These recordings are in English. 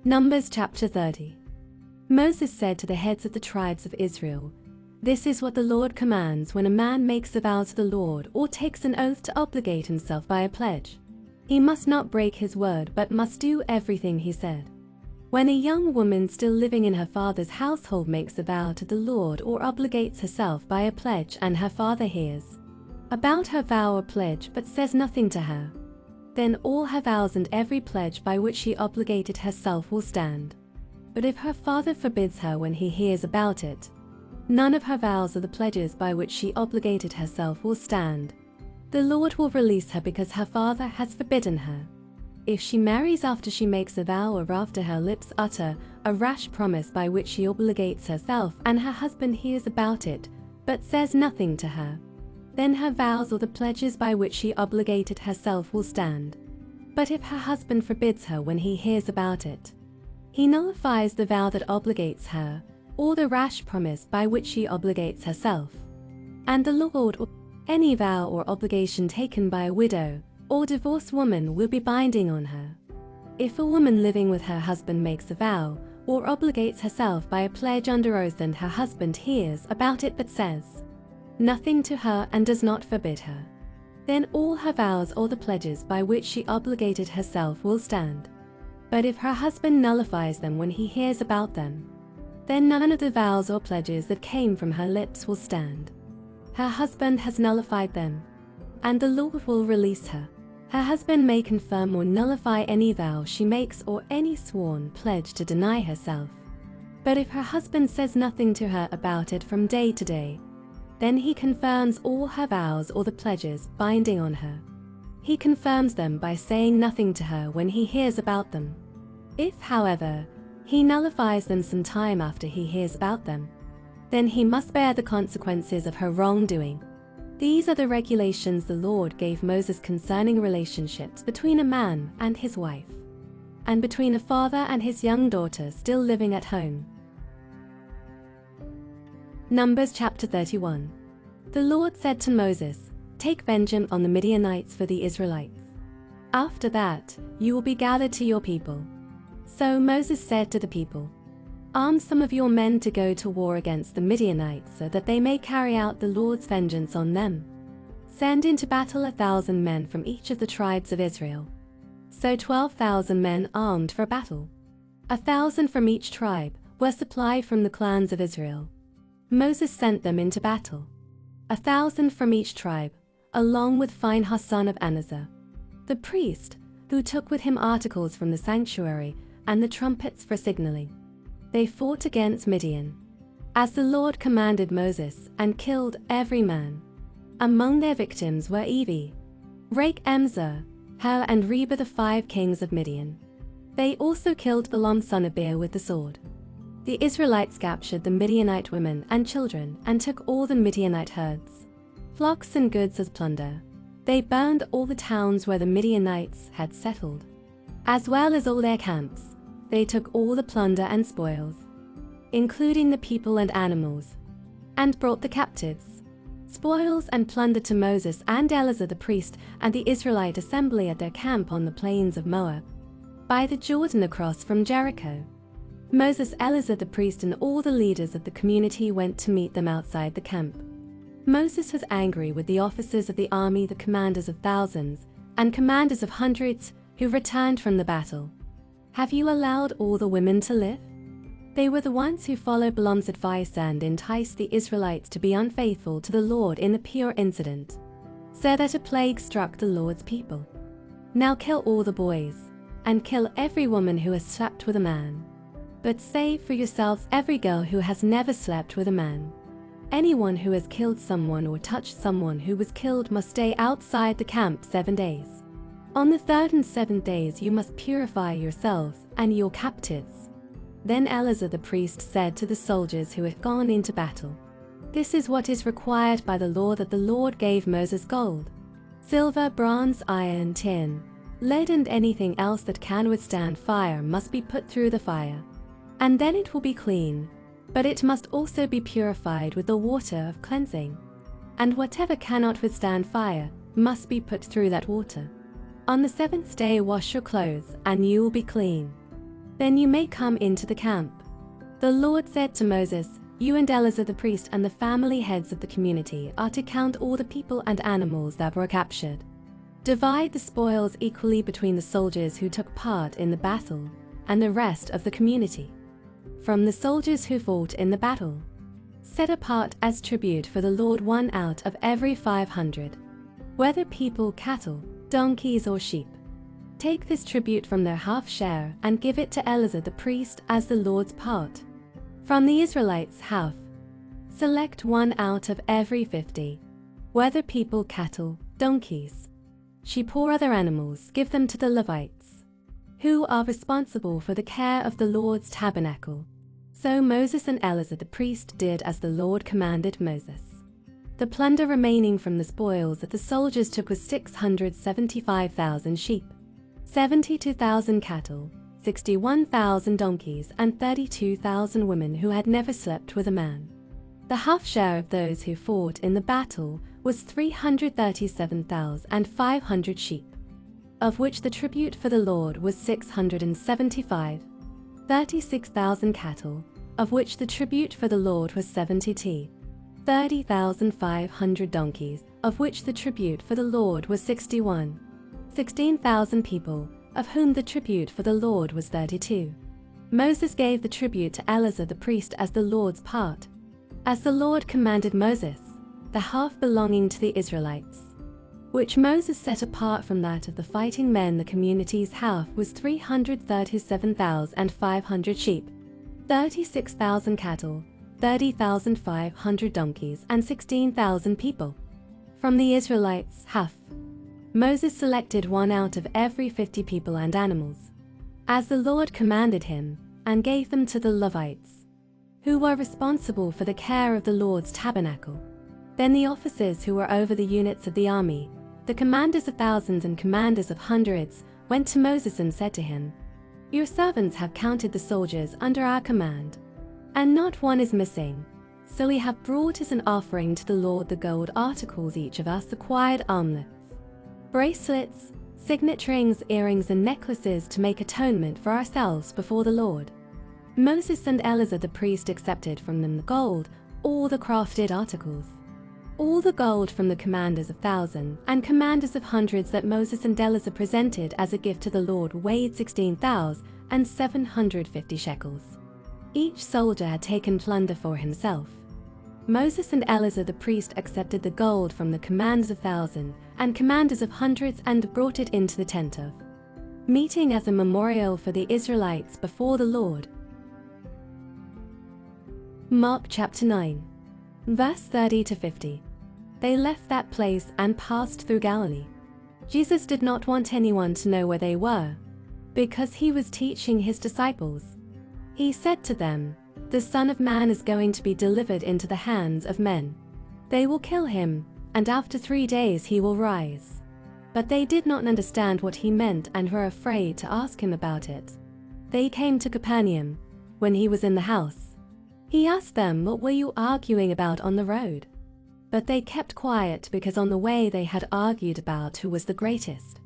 Numbers chapter 30. Moses said to the heads of the tribes of Israel, "This is what the Lord commands when a man makes a vow to the Lord or takes an oath to obligate himself by a pledge. He must not break his word but must do everything he said. When a young woman still living in her father's household makes a vow to the Lord or obligates herself by a pledge and her father hears about her vow or pledge but says nothing to her, then all her vows and every pledge by which she obligated herself will stand. But if her father forbids her when he hears about it, none of her vows or the pledges by which she obligated herself will stand. The Lord will release her because her father has forbidden her. If she marries after she makes a vow or after her lips utter a rash promise by which she obligates herself and her husband hears about it but says nothing to her, then her vows or the pledges by which she obligated herself will stand. But if her husband forbids her when he hears about it, he nullifies the vow that obligates her, or the rash promise by which she obligates herself. And the Lord or any vow or obligation taken by a widow or divorced woman will be binding on her. If a woman living with her husband makes a vow or obligates herself by a pledge under oath and her husband hears about it but says nothing to her and does not forbid her, then all her vows or the pledges by which she obligated herself will stand. But if her husband nullifies them when he hears about them, then none of the vows or pledges that came from her lips will stand. Her husband has nullified them, and the Lord will release her. Her husband may confirm or nullify any vow she makes or any sworn pledge to deny herself. But if her husband says nothing to her about it from day to day, then he confirms all her vows or the pledges binding on her. He confirms them by saying nothing to her when he hears about them. If, however, he nullifies them some time after he hears about them, then he must bear the consequences of her wrongdoing. These are the regulations the Lord gave Moses concerning relationships between a man and his wife, and between a father and his young daughter still living at home. Numbers chapter 31. The Lord said to Moses, "Take vengeance on the Midianites for the Israelites. After that, you will be gathered to your people." So Moses said to the people, "Arm some of your men to go to war against the Midianites so that they may carry out the Lord's vengeance on them. Send into battle 1,000 men from each of the tribes of Israel." So 12,000 men armed for battle, 1,000 from each tribe, were supplied from the clans of Israel. Moses sent them into battle, 1,000 from each tribe, along with Phinehas son of Anazar, the priest, who took with him articles from the sanctuary and the trumpets for signaling. They fought against Midian, as the Lord commanded Moses, and killed every man. Among their victims were Evi, Rake-Emzer, Hur and Reba, the 5 kings of Midian. They also killed Balaam son of Beor with the sword. The Israelites captured the Midianite women and children and took all the Midianite herds, flocks and goods as plunder. They burned all the towns where the Midianites had settled, as well as all their camps. They took all the plunder and spoils, including the people and animals, and brought the captives, spoils and plunder to Moses and Eleazar the priest and the Israelite assembly at their camp on the plains of Moab, by the Jordan across from Jericho. Moses, Eleazar the priest and all the leaders of the community went to meet them outside the camp. Moses was angry with the officers of the army, the commanders of thousands and commanders of hundreds who returned from the battle. "Have you allowed all the women to live?" They were the ones who followed Balaam's advice and enticed the Israelites to be unfaithful to the Lord in the Peor incident, so that a plague struck the Lord's people. "Now kill all the boys, and kill every woman who has slept with a man. But save for yourselves every girl who has never slept with a man. Anyone who has killed someone or touched someone who was killed must stay outside the camp 7 days. On the 3rd and 7th days you must purify yourselves and your captives." Then Eleazar the priest said to the soldiers who had gone into battle, "This is what is required by the law that the Lord gave Moses: gold, silver, bronze, iron, tin, lead and anything else that can withstand fire must be put through the fire, and then it will be clean, but it must also be purified with the water of cleansing. And whatever cannot withstand fire must be put through that water. On the 7th day wash your clothes, and you will be clean. Then you may come into the camp. The Lord said to Moses, "You and Eleazar the priest and the family heads of the community are to count all the people and animals that were captured. Divide the spoils equally between the soldiers who took part in the battle and the rest of the community. From the soldiers who fought in the battle, set apart as tribute for the Lord 1 out of every 500, whether people, cattle, donkeys or sheep. Take this tribute from their half share and give it to Eleazar the priest as the Lord's part. From the Israelites' half, select 1 out of every 50, whether people, cattle, donkeys, sheep or other animals. Give them to the Levites, who are responsible for the care of the Lord's tabernacle." So Moses and Eleazar the priest did as the Lord commanded Moses. The plunder remaining from the spoils that the soldiers took was 675,000 sheep, 72,000 cattle, 61,000 donkeys, and 32,000 women who had never slept with a man. The half share of those who fought in the battle was 337,500 sheep, of which the tribute for the Lord was 675, 36,000 cattle, of which the tribute for the Lord was 72, 30,500 donkeys, of which the tribute for the Lord was 61, 16,000 people, of whom the tribute for the Lord was 32. Moses gave the tribute to Eleazar the priest as the Lord's part, as the Lord commanded Moses, the half belonging to the Israelites, which Moses set apart from that of the fighting men. The community's half was 337,500 sheep, 36,000 cattle, 30,500 donkeys, and 16,000 people. From the Israelites' half, Moses selected 1 out of every 50 people and animals, as the Lord commanded him, and gave them to the Levites, who were responsible for the care of the Lord's tabernacle. Then the officers who were over the units of the army, the commanders of thousands and commanders of hundreds, went to Moses and said to him, "Your servants have counted the soldiers under our command, and not one is missing. So we have brought as an offering to the Lord the gold articles each of us acquired, armlets, bracelets, signet rings, earrings, and necklaces to make atonement for ourselves before the Lord." Moses and Eleazar the priest accepted from them the gold, all the crafted articles, all the gold from the commanders of thousands and commanders of hundreds that Moses and Eleazar presented as a gift to the Lord weighed 16,750 shekels. Each soldier had taken plunder for himself. Moses and Eleazar the priest accepted the gold from the commanders of thousands and commanders of hundreds and brought it into the tent of meeting as a memorial for the Israelites before the Lord. Mark chapter 9, verse 30 to 50. They left that place and passed through Galilee. Jesus did not want anyone to know where they were, because he was teaching his disciples. He said to them, "The Son of Man is going to be delivered into the hands of men. They will kill him, and after 3 days he will rise." But they did not understand what he meant and were afraid to ask him about it. They came to Capernaum. When he was in the house, he asked them, "What were you arguing about on the road?" But they kept quiet because on the way they had argued about who was the greatest.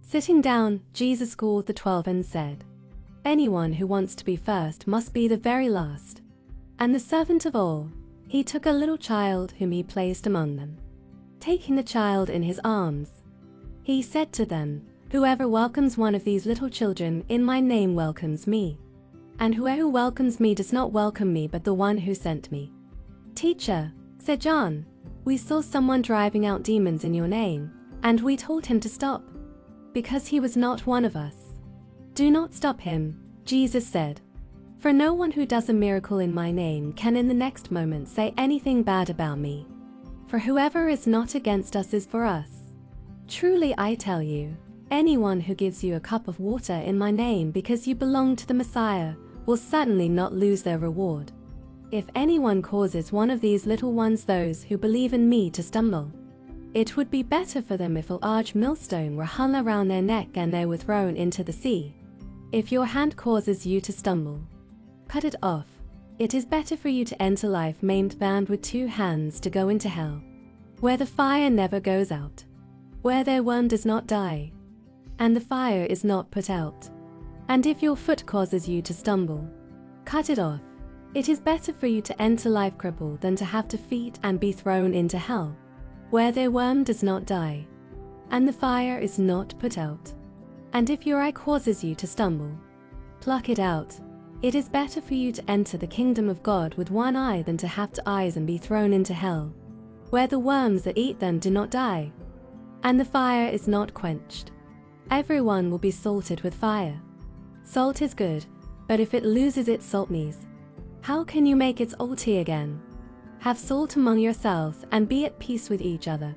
Sitting down, Jesus called the 12 and said, "Anyone who wants to be first must be the very last, and the servant of all." He took a little child whom he placed among them. Taking the child in his arms, he said to them, "Whoever welcomes one of these little children in my name welcomes me, and whoever welcomes me does not welcome me but the one who sent me." "Teacher," said John, "we saw someone driving out demons in your name, and we told him to stop, because he was not one of us." "Do not stop him," Jesus said, "for no one who does a miracle in my name can in the next moment say anything bad about me. For whoever is not against us is for us. Truly I tell you, anyone who gives you a cup of water in my name because you belong to the Messiah will certainly not lose their reward. If anyone causes one of these little ones, those who believe in me, to stumble, it would be better for them if a large millstone were hung around their neck and they were thrown into the sea. If your hand causes you to stumble, cut it off. It is better for you to enter life maimed, bound with 2 hands, to go into hell, where the fire never goes out, where their worm does not die, and the fire is not put out. And if your foot causes you to stumble, cut it off. It is better for you to enter life crippled than to have defeat and be thrown into hell, where their worm does not die, and the fire is not put out. And if your eye causes you to stumble, pluck it out. It is better for you to enter the kingdom of God with one eye than to have two eyes and be thrown into hell, where the worms that eat them do not die, and the fire is not quenched. Everyone will be salted with fire. Salt is good, but if it loses its saltness, how can you make it salty again? Have salt among yourselves and be at peace with each other.